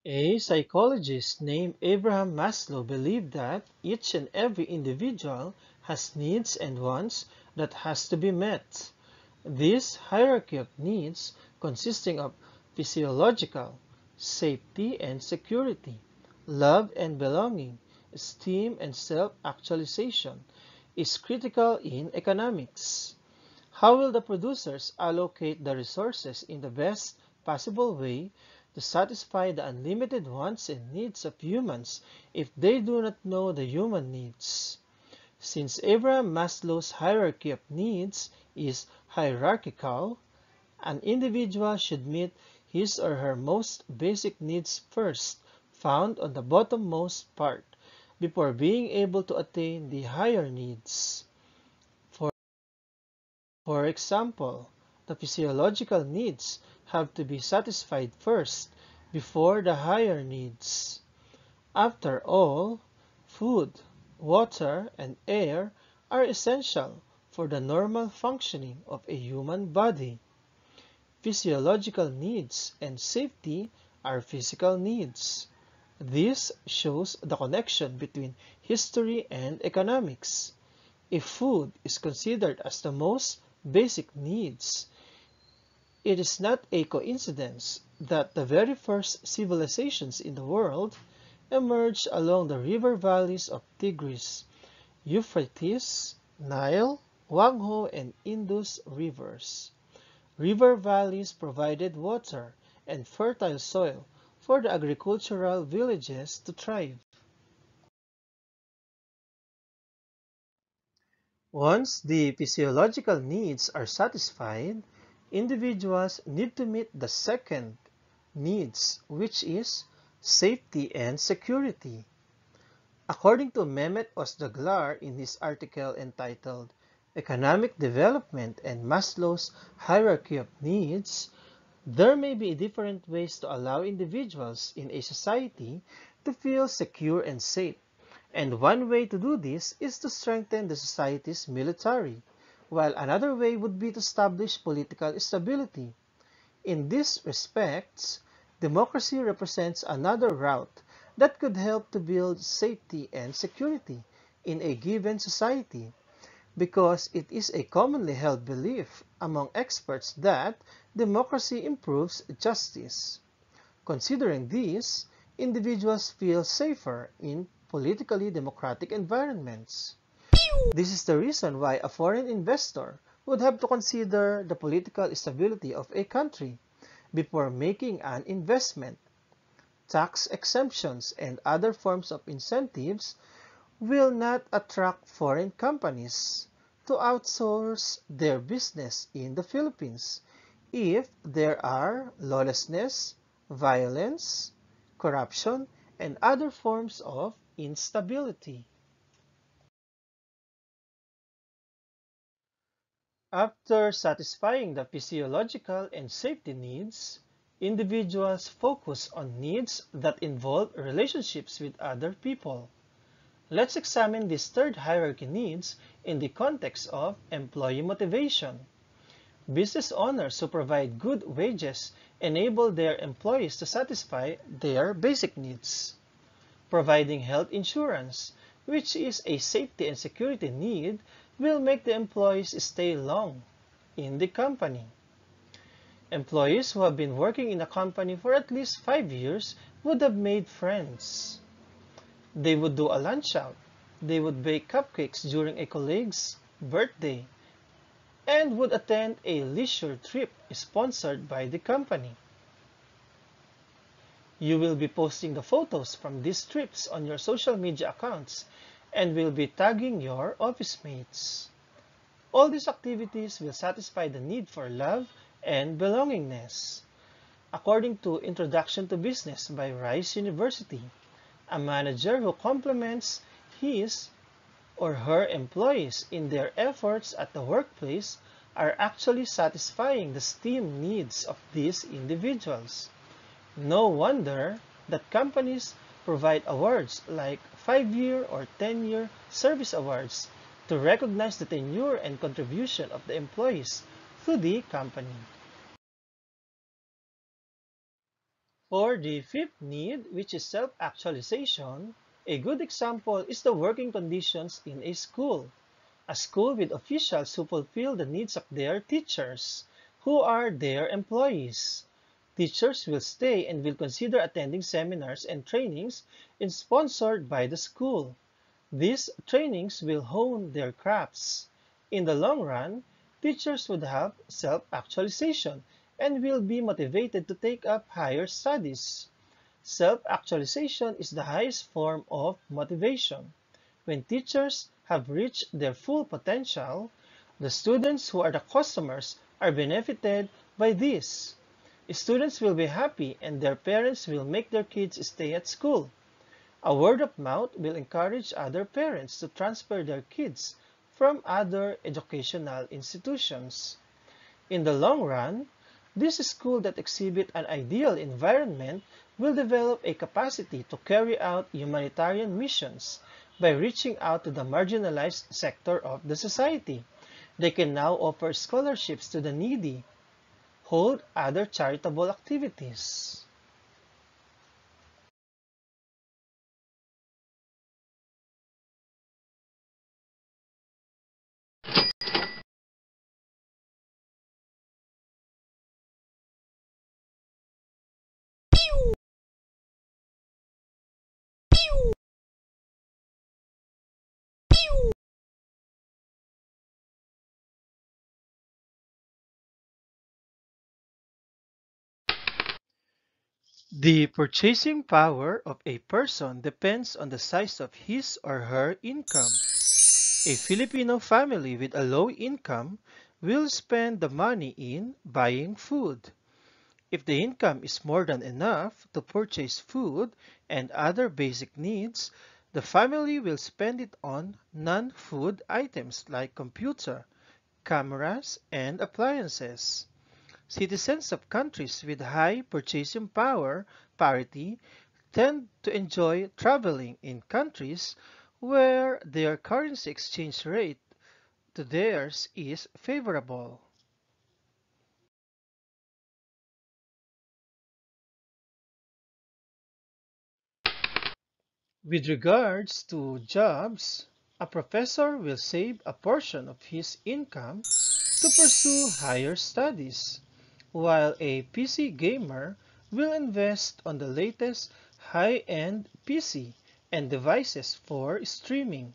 A psychologist named Abraham Maslow believed that each and every individual has needs and wants that has to be met. This hierarchy of needs, consisting of physiological, safety and security, love and belonging, esteem and self-actualization, is critical in economics. How will the producers allocate the resources in the best possible way to satisfy the unlimited wants and needs of humans if they do not know the human needs? Since Abraham Maslow's hierarchy of needs is hierarchical, an individual should meet his or her most basic needs first, found on the bottommost part, before being able to attain the higher needs. For example, the physiological needs have to be satisfied first before the higher needs. After all, food, water, and air are essential for the normal functioning of a human body. Physiological needs and safety are physical needs. This shows the connection between history and economics. If food is considered as the most basic needs, it is not a coincidence that the very first civilizations in the world emerged along the river valleys of Tigris, Euphrates, Nile, Wangho, and Indus rivers. River valleys provided water and fertile soil for the agricultural villages to thrive. Once the physiological needs are satisfied, individuals need to meet the second needs, which is safety and security. According to Mehmet Ozdaglar in his article entitled Economic Development and Maslow's Hierarchy of Needs, there may be different ways to allow individuals in a society to feel secure and safe. And one way to do this is to strengthen the society's military, while another way would be to establish political stability. In these respects, democracy represents another route that could help to build safety and security in a given society, because it is a commonly held belief among experts that democracy improves justice. Considering this, individuals feel safer in politically democratic environments. This is the reason why a foreign investor would have to consider the political stability of a country before making an investment. Tax exemptions and other forms of incentives will not attract foreign companies to outsource their business in the Philippines if there are lawlessness, violence, corruption, and other forms of instability. After satisfying the physiological and safety needs, individuals focus on needs that involve relationships with other people. Let's examine this third hierarchy needs in the context of employee motivation. Business owners who provide good wages enable their employees to satisfy their basic needs. Providing health insurance, which is a safety and security need, will make the employees stay long in the company. Employees who have been working in a company for at least 5 years would have made friends. They would do a lunch out. They would bake cupcakes during a colleague's birthday and would attend a leisure trip sponsored by the company. You will be posting the photos from these trips on your social media accounts and will be tagging your office mates. All these activities will satisfy the need for love and belongingness. According to Introduction to Business by Rice University, a manager who compliments his or her employees in their efforts at the workplace are actually satisfying the esteem needs of these individuals. No wonder that companies provide awards like 5-year or 10-year service awards to recognize the tenure and contribution of the employees to the company. For the fifth need, which is self-actualization, a good example is the working conditions in a school with officials who fulfill the needs of their teachers, who are their employees. Teachers will stay and will consider attending seminars and trainings sponsored by the school. These trainings will hone their crafts. In the long run, teachers would have self-actualization and will be motivated to take up higher studies. Self-actualization is the highest form of motivation. When teachers have reached their full potential, the students who are the customers are benefited by this. Students will be happy and their parents will make their kids stay at school. A word of mouth will encourage other parents to transfer their kids from other educational institutions. In the long run, this school that exhibit an ideal environment will develop a capacity to carry out humanitarian missions by reaching out to the marginalized sector of the society. They can now offer scholarships to the needy, hold other charitable activities. The purchasing power of a person depends on the size of his or her income. A Filipino family with a low income will spend the money in buying food. If the income is more than enough to purchase food and other basic needs, the family will spend it on non-food items like computer, cameras, and appliances. Citizens of countries with high purchasing power parity tend to enjoy traveling in countries where their currency exchange rate to theirs is favorable. With regards to jobs, a professor will save a portion of his income to pursue higher studies, while a PC gamer will invest on the latest high-end PC and devices for streaming.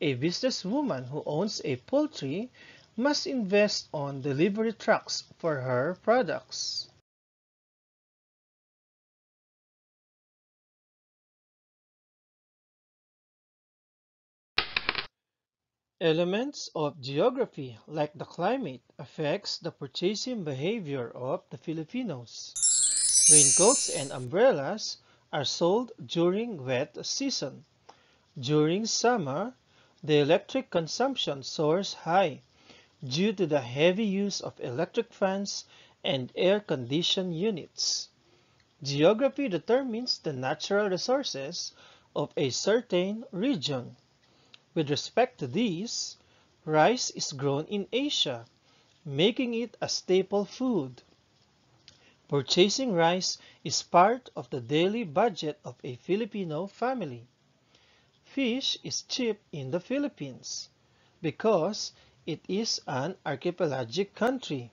A businesswoman who owns a poultry must invest on delivery trucks for her products. Elements of geography like the climate affects the purchasing behavior of the Filipinos. Raincoats and umbrellas are sold during wet season. During summer, the electric consumption soars high due to the heavy use of electric fans and air condition units. Geography determines the natural resources of a certain region. With respect to these, rice is grown in Asia, making it a staple food. Purchasing rice is part of the daily budget of a Filipino family. Fish is cheap in the Philippines because it is an archipelagic country.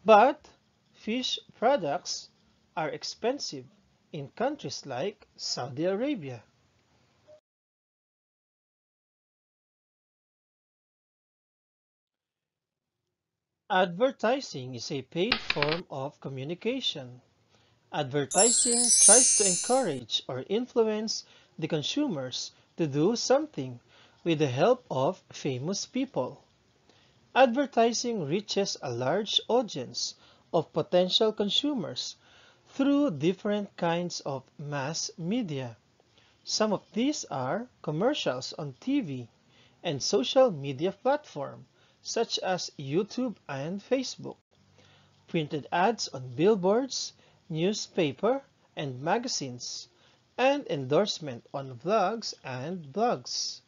But fish products are expensive in countries like Saudi Arabia. Advertising is a paid form of communication. Advertising tries to encourage or influence the consumers to do something with the help of famous people. Advertising reaches a large audience of potential consumers through different kinds of mass media. Some of these are commercials on TV and social media platforms such as YouTube and Facebook, printed ads on billboards, newspaper and magazines, and endorsement on vlogs and blogs.